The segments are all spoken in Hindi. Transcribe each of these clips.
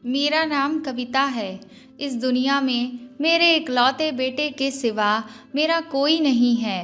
मेरा नाम कविता है। इस दुनिया में मेरे इकलौते बेटे के सिवा मेरा कोई नहीं है।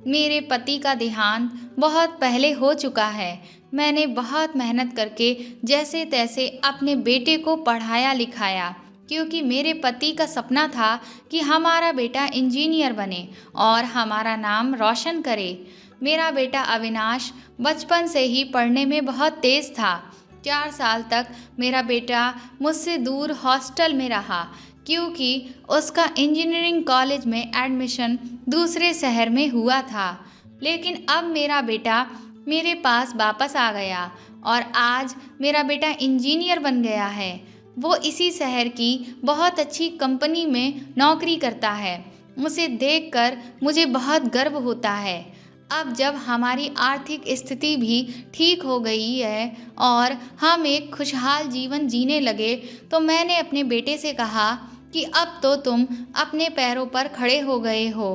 मेरे पति का देहांत बहुत पहले हो चुका है। मैंने बहुत मेहनत करके जैसे तैसे अपने बेटे को पढ़ाया लिखाया, क्योंकि मेरे पति का सपना था कि हमारा बेटा इंजीनियर बने और हमारा नाम रोशन करे। मेरा बेटा अविनाश बचपन से ही पढ़ने में बहुत तेज़ था। 4 साल तक मेरा बेटा मुझसे दूर हॉस्टल में रहा, क्योंकि उसका इंजीनियरिंग कॉलेज में एडमिशन दूसरे शहर में हुआ था। लेकिन अब मेरा बेटा मेरे पास वापस आ गया और आज मेरा बेटा इंजीनियर बन गया है। वो इसी शहर की बहुत अच्छी कंपनी में नौकरी करता है। उसे देखकर मुझे बहुत गर्व होता है। अब जब हमारी आर्थिक स्थिति भी ठीक हो गई है और हम एक खुशहाल जीवन जीने लगे, तो मैंने अपने बेटे से कहा कि अब तो तुम अपने पैरों पर खड़े हो गए हो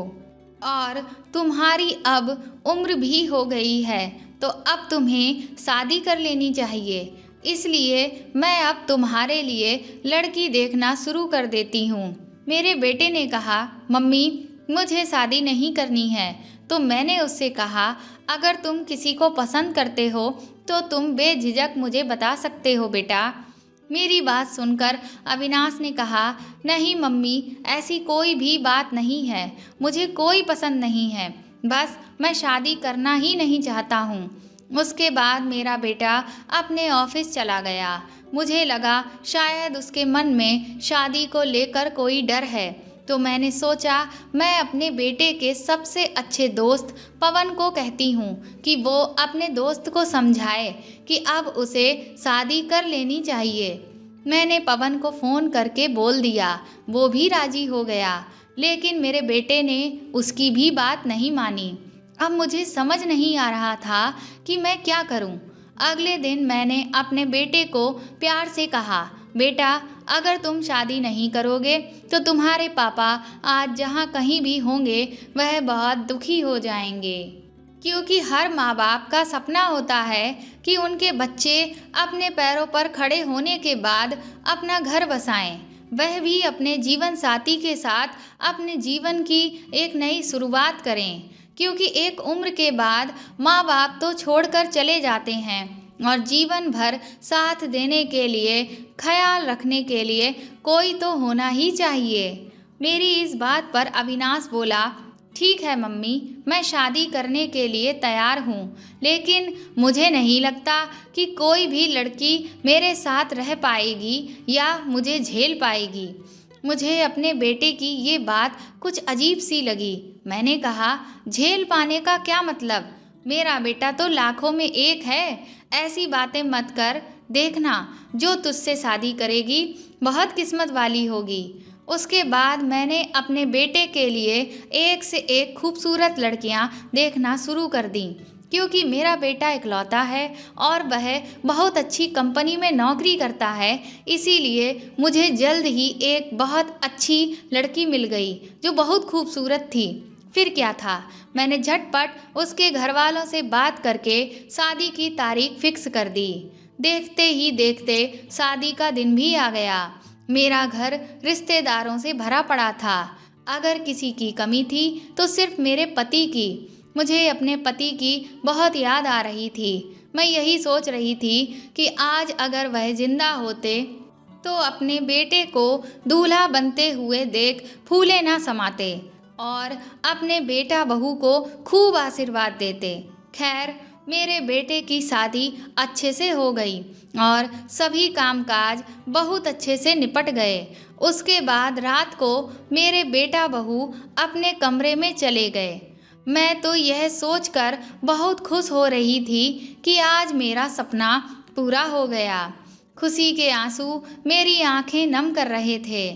और तुम्हारी अब उम्र भी हो गई है, तो अब तुम्हें शादी कर लेनी चाहिए। इसलिए मैं अब तुम्हारे लिए लड़की देखना शुरू कर देती हूँ। मेरे बेटे ने कहा, मम्मी मुझे शादी नहीं करनी है। तो मैंने उससे कहा, अगर तुम किसी को पसंद करते हो तो तुम बेझिझक मुझे बता सकते हो बेटा। मेरी बात सुनकर अविनाश ने कहा, नहीं मम्मी, ऐसी कोई भी बात नहीं है। मुझे कोई पसंद नहीं है, बस मैं शादी करना ही नहीं चाहता हूँ। उसके बाद मेरा बेटा अपने ऑफिस चला गया। मुझे लगा शायद उसके मन में शादी को लेकर कोई डर है, तो मैंने सोचा मैं अपने बेटे के सबसे अच्छे दोस्त पवन को कहती हूँ कि वो अपने दोस्त को समझाए कि अब उसे शादी कर लेनी चाहिए। मैंने पवन को फ़ोन करके बोल दिया। वो भी राज़ी हो गया, लेकिन मेरे बेटे ने उसकी भी बात नहीं मानी। अब मुझे समझ नहीं आ रहा था कि मैं क्या करूँ। अगले दिन मैंने अपने बेटे को प्यार से कहा, बेटा अगर तुम शादी नहीं करोगे तो तुम्हारे पापा आज जहाँ कहीं भी होंगे वह बहुत दुखी हो जाएंगे, क्योंकि हर माँ बाप का सपना होता है कि उनके बच्चे अपने पैरों पर खड़े होने के बाद अपना घर बसाएं, वह भी अपने जीवन साथी के साथ अपने जीवन की एक नई शुरुआत करें। क्योंकि एक उम्र के बाद माँ बाप तो छोड़कर चले जाते हैं और जीवन भर साथ देने के लिए, ख्याल रखने के लिए कोई तो होना ही चाहिए। मेरी इस बात पर अविनाश बोला, ठीक है मम्मी, मैं शादी करने के लिए तैयार हूँ, लेकिन मुझे नहीं लगता कि कोई भी लड़की मेरे साथ रह पाएगी या मुझे झेल पाएगी। मुझे अपने बेटे की ये बात कुछ अजीब सी लगी। मैंने कहा, झेल पाने का क्या मतलब? मेरा बेटा तो लाखों में एक है। ऐसी बातें मत कर। देखना, जो तुझसे शादी करेगी बहुत किस्मत वाली होगी। उसके बाद मैंने अपने बेटे के लिए एक से एक खूबसूरत लड़कियां देखना शुरू कर दी, क्योंकि मेरा बेटा इकलौता है और वह बहुत अच्छी कंपनी में नौकरी करता है। इसीलिए मुझे जल्द ही एक बहुत अच्छी लड़की मिल गई जो बहुत खूबसूरत थी। फिर क्या था, मैंने झटपट उसके घर वालों से बात करके शादी की तारीख फिक्स कर दी। देखते ही देखते शादी का दिन भी आ गया। मेरा घर रिश्तेदारों से भरा पड़ा था। अगर किसी की कमी थी तो सिर्फ मेरे पति की। मुझे अपने पति की बहुत याद आ रही थी। मैं यही सोच रही थी कि आज अगर वह जिंदा होते तो अपने बेटे को दूल्हा बनते हुए देख फूले ना समाते और अपने बेटा बहू को खूब आशीर्वाद देते। खैर, मेरे बेटे की शादी अच्छे से हो गई और सभी कामकाज बहुत अच्छे से निपट गए। उसके बाद रात को मेरे बेटा बहू अपने कमरे में चले गए। मैं तो यह सोचकर बहुत खुश हो रही थी कि आज मेरा सपना पूरा हो गया। खुशी के आंसू मेरी आंखें नम कर रहे थे।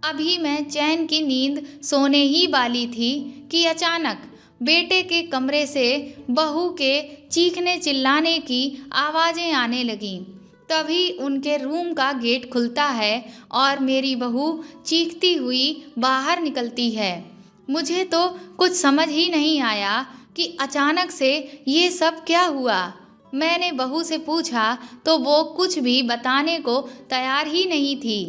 अभी मैं चैन की नींद सोने ही वाली थी कि अचानक बेटे के कमरे से बहू के चीखने चिल्लाने की आवाज़ें आने लगीं। तभी उनके रूम का गेट खुलता है और मेरी बहू चीखती हुई बाहर निकलती है। मुझे तो कुछ समझ ही नहीं आया कि अचानक से ये सब क्या हुआ। मैंने बहू से पूछा तो वो कुछ भी बताने को तैयार ही नहीं थी।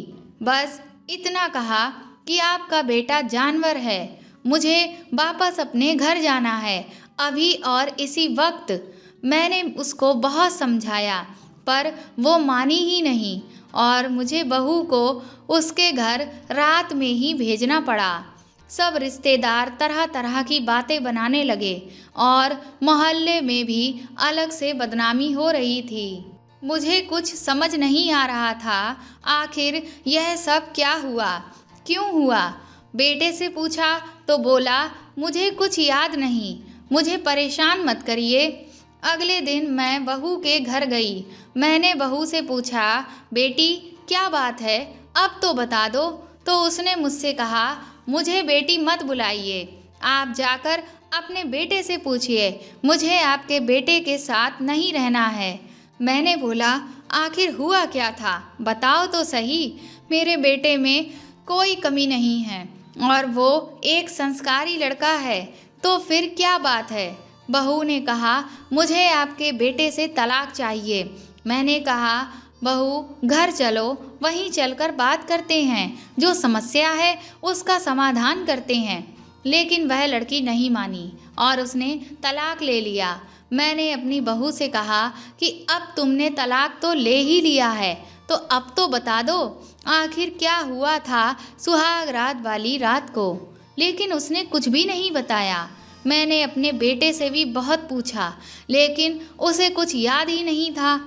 बस इतना कहा कि आपका बेटा जानवर है, मुझे वापस अपने घर जाना है, अभी और इसी वक्त। मैंने उसको बहुत समझाया पर वो मानी ही नहीं और मुझे बहू को उसके घर रात में ही भेजना पड़ा। सब रिश्तेदार तरह तरह की बातें बनाने लगे और मोहल्ले में भी अलग से बदनामी हो रही थी। मुझे कुछ समझ नहीं आ रहा था, आखिर यह सब क्या हुआ, क्यों हुआ। बेटे से पूछा तो बोला मुझे कुछ याद नहीं, मुझे परेशान मत करिए। अगले दिन मैं बहू के घर गई। मैंने बहू से पूछा, बेटी क्या बात है, अब तो बता दो। तो उसने मुझसे कहा, मुझे बेटी मत बुलाइए, आप जाकर अपने बेटे से पूछिए, मुझे आपके बेटे के साथ नहीं रहना है। मैंने बोला, आखिर हुआ क्या था, बताओ तो सही। मेरे बेटे में कोई कमी नहीं है और वो एक संस्कारी लड़का है, तो फिर क्या बात है। बहू ने कहा, मुझे आपके बेटे से तलाक चाहिए। मैंने कहा, बहू घर चलो, वहीं चलकर बात करते हैं, जो समस्या है उसका समाधान करते हैं। लेकिन वह लड़की नहीं मानी और उसने तलाक ले लिया। मैंने अपनी बहू से कहा कि अब तुमने तलाक तो ले ही लिया है, तो अब तो बता दो आखिर क्या हुआ था सुहाग रात वाली रात को। लेकिन उसने कुछ भी नहीं बताया। मैंने अपने बेटे से भी बहुत पूछा, लेकिन उसे कुछ याद ही नहीं था।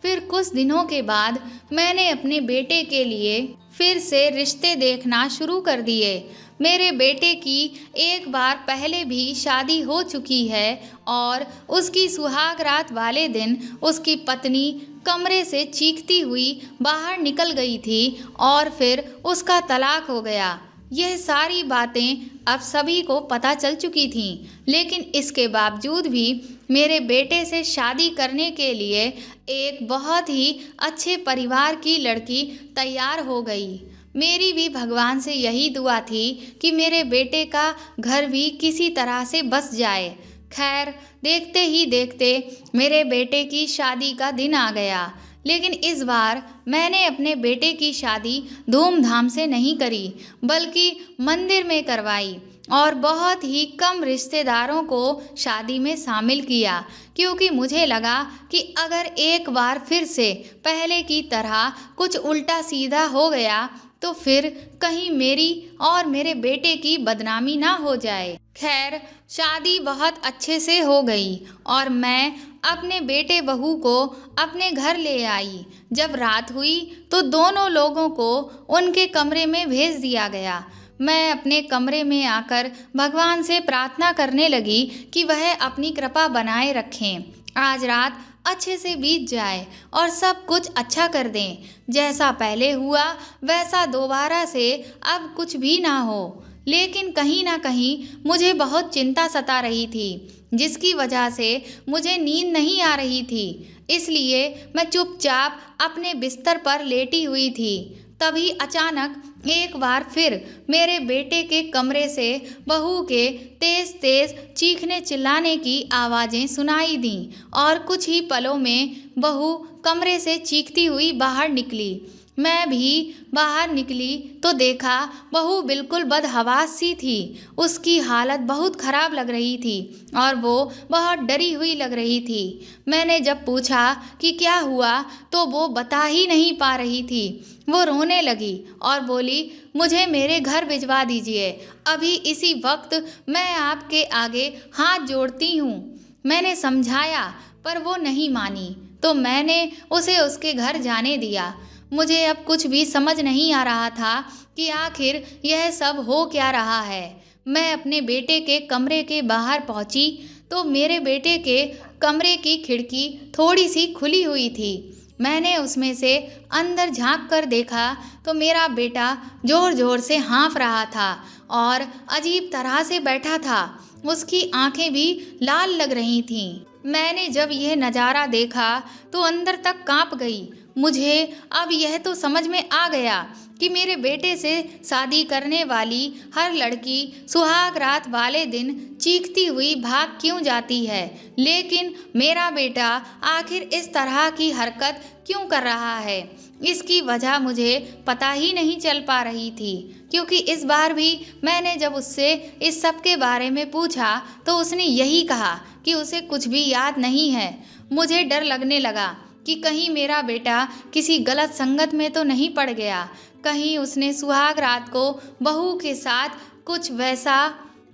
फिर कुछ दिनों के बाद मैंने अपने बेटे के लिए फिर से रिश्ते देखना शुरू कर दिए। मेरे बेटे की एक बार पहले भी शादी हो चुकी है और उसकी सुहाग रात वाले दिन उसकी पत्नी कमरे से चीखती हुई बाहर निकल गई थी और फिर उसका तलाक हो गया। यह सारी बातें अब सभी को पता चल चुकी थीं, लेकिन इसके बावजूद भी मेरे बेटे से शादी करने के लिए एक बहुत ही अच्छे परिवार की लड़की तैयार हो गई। मेरी भी भगवान से यही दुआ थी कि मेरे बेटे का घर भी किसी तरह से बस जाए। खैर, देखते ही देखते मेरे बेटे की शादी का दिन आ गया। लेकिन इस बार मैंने अपने बेटे की शादी धूमधाम से नहीं करी, बल्कि मंदिर में करवाई और बहुत ही कम रिश्तेदारों को शादी में शामिल किया, क्योंकि मुझे लगा कि अगर एक बार फिर से पहले की तरह कुछ उल्टा सीधा हो गया तो फिर कहीं मेरी और मेरे बेटे की बदनामी ना हो जाए। खैर, शादी बहुत अच्छे से हो गई और मैं अपने बेटे बहू को अपने घर ले आई। जब रात हुई तो दोनों लोगों को उनके कमरे में भेज दिया गया। मैं अपने कमरे में आकर भगवान से प्रार्थना करने लगी कि वह अपनी कृपा बनाए रखें, आज रात अच्छे से बीत जाए और सब कुछ अच्छा कर दें। जैसा पहले हुआ वैसा दोबारा से अब कुछ भी ना हो। लेकिन कहीं ना कहीं मुझे बहुत चिंता सता रही थी, जिसकी वजह से मुझे नींद नहीं आ रही थी। इसलिए मैं चुपचाप अपने बिस्तर पर लेटी हुई थी। तभी अचानक एक बार फिर मेरे बेटे के कमरे से बहू के तेज तेज चीखने चिल्लाने की आवाज़ें सुनाई दीं और कुछ ही पलों में बहू कमरे से चीखती हुई बाहर निकली। मैं भी बाहर निकली तो देखा बहू बिल्कुल बदहवास सी थी। उसकी हालत बहुत ख़राब लग रही थी और वो बहुत डरी हुई लग रही थी। मैंने जब पूछा कि क्या हुआ तो वो बता ही नहीं पा रही थी। वो रोने लगी और बोली, मुझे मेरे घर भिजवा दीजिए, अभी इसी वक्त मैं आपके आगे हाथ जोड़ती हूँ। मैंने समझाया पर वो नहीं मानी, तो मैंने उसे उसके घर जाने दिया। मुझे अब कुछ भी समझ नहीं आ रहा था कि आखिर यह सब हो क्या रहा है। मैं अपने बेटे के कमरे के बाहर पहुंची तो मेरे बेटे के कमरे की खिड़की थोड़ी सी खुली हुई थी। मैंने उसमें से अंदर झांक कर देखा तो मेरा बेटा ज़ोर ज़ोर से हाँफ रहा था और अजीब तरह से बैठा था। उसकी आंखें भी लाल लग रही थीं। मैंने जब यह नज़ारा देखा तो अंदर तक कांप गई मुझे अब यह तो समझ में आ गया कि मेरे बेटे से शादी करने वाली हर लड़की सुहाग रात वाले दिन चीखती हुई भाग क्यों जाती है, लेकिन मेरा बेटा आखिर इस तरह की हरकत क्यों कर रहा है, इसकी वजह मुझे पता ही नहीं चल पा रही थी। क्योंकि इस बार भी मैंने जब उससे इस सब के बारे में पूछा तो उसने यही कहा कि उसे कुछ भी याद नहीं है। मुझे डर लगने लगा कि कहीं मेरा बेटा किसी गलत संगत में तो नहीं पड़ गया, कहीं उसने सुहाग रात को बहू के साथ कुछ वैसा।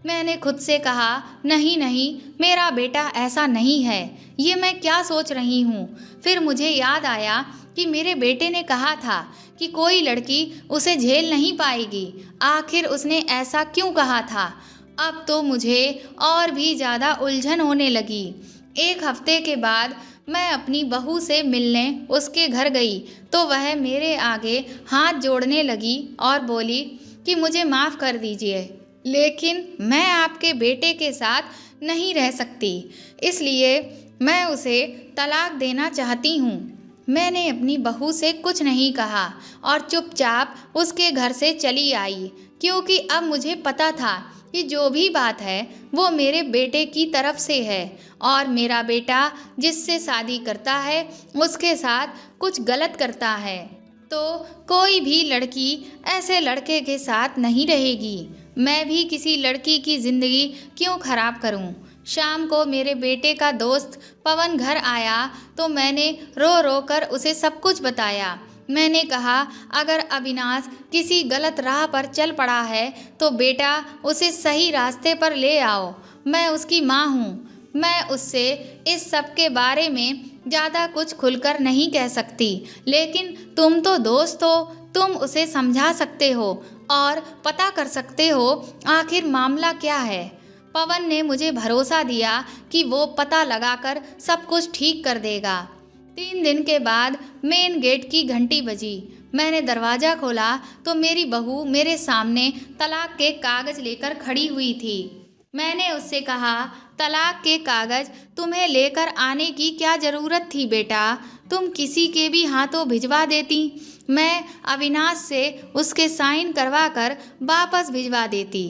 मैंने खुद से कहा, नहीं नहीं, मेरा बेटा ऐसा नहीं है, ये मैं क्या सोच रही हूँ। फिर मुझे याद आया कि मेरे बेटे ने कहा था कि कोई लड़की उसे झेल नहीं पाएगी। आखिर उसने ऐसा क्यों कहा था? अब तो मुझे और भी ज़्यादा उलझन होने लगी। एक हफ्ते के बाद मैं अपनी बहू से मिलने उसके घर गई तो वह मेरे आगे हाथ जोड़ने लगी और बोली कि मुझे माफ़ कर दीजिए, लेकिन मैं आपके बेटे के साथ नहीं रह सकती, इसलिए मैं उसे तलाक देना चाहती हूँ। मैंने अपनी बहू से कुछ नहीं कहा और चुपचाप उसके घर से चली आई, क्योंकि अब मुझे पता था कि जो भी बात है वो मेरे बेटे की तरफ से है और मेरा बेटा जिससे शादी करता है उसके साथ कुछ गलत करता है, तो कोई भी लड़की ऐसे लड़के के साथ नहीं रहेगी। मैं भी किसी लड़की की ज़िंदगी क्यों ख़राब करूं? शाम को मेरे बेटे का दोस्त पवन घर आया तो मैंने रो रो कर उसे सब कुछ बताया। मैंने कहा, अगर अविनाश किसी गलत राह पर चल पड़ा है तो बेटा उसे सही रास्ते पर ले आओ। मैं उसकी माँ हूँ, मैं उससे इस सब के बारे में ज़्यादा कुछ खुलकर नहीं कह सकती, लेकिन तुम तो दोस्त हो, तुम उसे समझा सकते हो और पता कर सकते हो आखिर मामला क्या है। पवन ने मुझे भरोसा दिया कि वो पता लगाकर सब कुछ ठीक कर देगा। 3 दिन के बाद मेन गेट की घंटी बजी। मैंने दरवाज़ा खोला तो मेरी बहू मेरे सामने तलाक के कागज़ लेकर खड़ी हुई थी। मैंने उससे कहा, तलाक के कागज़ तुम्हें लेकर आने की क्या ज़रूरत थी बेटा? तुम किसी के भी हाथों भिजवा देती, मैं अविनाश से उसके साइन करवा कर वापस भिजवा देती।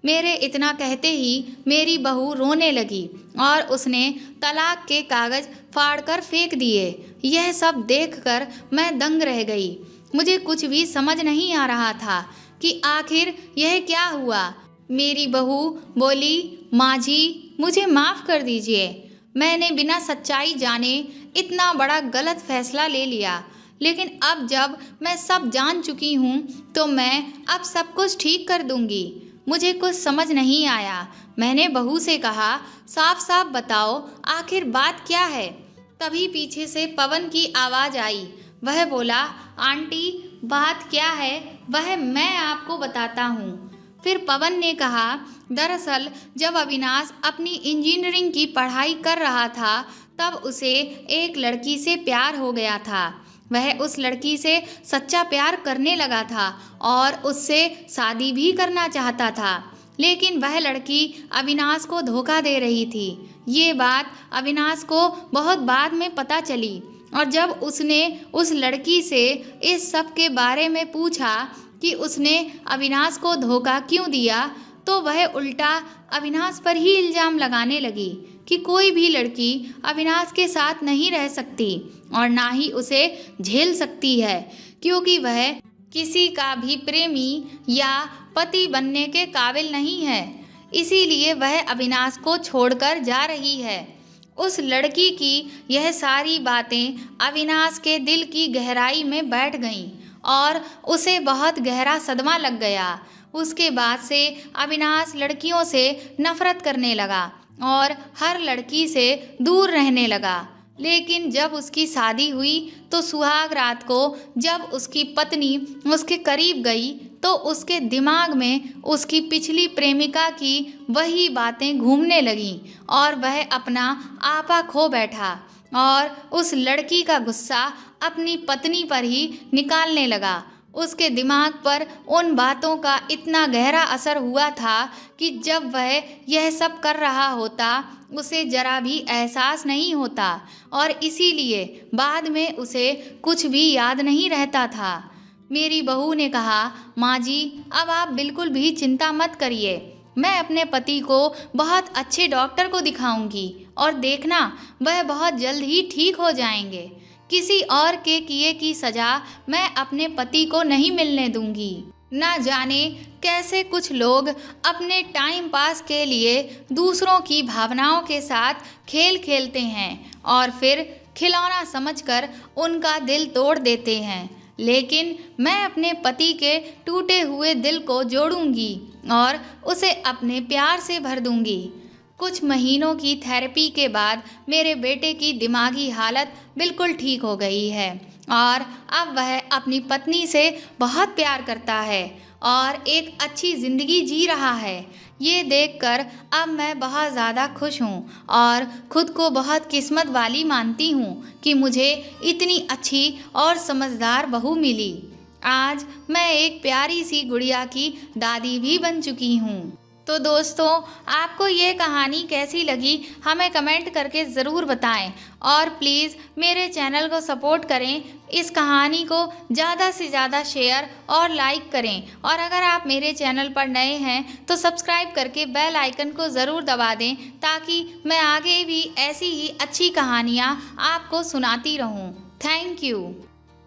मेरे इतना कहते ही मेरी बहू रोने लगी और उसने तलाक के कागज़ फाड़कर फेंक दिए। यह सब देखकर मैं दंग रह गई। मुझे कुछ भी समझ नहीं आ रहा था कि आखिर यह क्या हुआ। मेरी बहू बोली, माँ जी मुझे माफ़ कर दीजिए, मैंने बिना सच्चाई जाने इतना बड़ा गलत फैसला ले लिया, लेकिन अब जब मैं सब जान चुकी हूँ तो मैं अब सब कुछ ठीक कर दूँगी। मुझे कुछ समझ नहीं आया। मैंने बहू से कहा, साफ साफ बताओ आखिर बात क्या है। तभी पीछे से पवन की आवाज़ आई। वह बोला, आंटी बात क्या है वह मैं आपको बताता हूँ। फिर पवन ने कहा, दरअसल जब अविनाश अपनी इंजीनियरिंग की पढ़ाई कर रहा था तब उसे एक लड़की से प्यार हो गया था। वह उस लड़की से सच्चा प्यार करने लगा था और उससे शादी भी करना चाहता था, लेकिन वह लड़की अविनाश को धोखा दे रही थी। ये बात अविनाश को बहुत बाद में पता चली और जब उसने उस लड़की से इस सब के बारे में पूछा कि उसने अविनाश को धोखा क्यों दिया, तो वह उल्टा अविनाश पर ही इल्ज़ाम लगाने लगी कि कोई भी लड़की अविनाश के साथ नहीं रह सकती और ना ही उसे झेल सकती है, क्योंकि वह किसी का भी प्रेमी या पति बनने के काबिल नहीं है। इसीलिए वह अविनाश को छोड़कर जा रही है। उस लड़की की यह सारी बातें अविनाश के दिल की गहराई में बैठ गईं और उसे बहुत गहरा सदमा लग गया। उसके बाद से अविनाश लड़कियों से नफरत करने लगा और हर लड़की से दूर रहने लगा। लेकिन जब उसकी शादी हुई तो सुहाग रात को जब उसकी पत्नी उसके करीब गई तो उसके दिमाग में उसकी पिछली प्रेमिका की वही बातें घूमने लगीं और वह अपना आपा खो बैठा और उस लड़की का गुस्सा अपनी पत्नी पर ही निकालने लगा। उसके दिमाग पर उन बातों का इतना गहरा असर हुआ था कि जब वह यह सब कर रहा होता उसे जरा भी एहसास नहीं होता और इसीलिए बाद में उसे कुछ भी याद नहीं रहता था। मेरी बहू ने कहा, माँ जी अब आप बिल्कुल भी चिंता मत करिए, मैं अपने पति को बहुत अच्छे डॉक्टर को दिखाऊंगी और देखना वह बहुत जल्द ही ठीक हो जाएंगे। किसी और के किए की सजा मैं अपने पति को नहीं मिलने दूंगी। ना जाने कैसे कुछ लोग अपने टाइम पास के लिए दूसरों की भावनाओं के साथ खेल खेलते हैं और फिर खिलौना समझकर उनका दिल तोड़ देते हैं, लेकिन मैं अपने पति के टूटे हुए दिल को जोड़ूंगी और उसे अपने प्यार से भर दूंगी। कुछ महीनों की थेरेपी के बाद मेरे बेटे की दिमागी हालत बिल्कुल ठीक हो गई है और अब वह अपनी पत्नी से बहुत प्यार करता है और एक अच्छी ज़िंदगी जी रहा है। ये देखकर अब मैं बहुत ज़्यादा खुश हूँ और खुद को बहुत किस्मत वाली मानती हूँ कि मुझे इतनी अच्छी और समझदार बहू मिली। आज मैं एक प्यारी सी गुड़िया की दादी भी बन चुकी हूँ। तो दोस्तों, आपको ये कहानी कैसी लगी हमें कमेंट करके ज़रूर बताएं और प्लीज़ मेरे चैनल को सपोर्ट करें, इस कहानी को ज़्यादा से ज़्यादा शेयर और लाइक करें और अगर आप मेरे चैनल पर नए हैं तो सब्सक्राइब करके बेल आइकन को ज़रूर दबा दें ताकि मैं आगे भी ऐसी ही अच्छी कहानियाँ आपको सुनाती रहूँ। Thank you.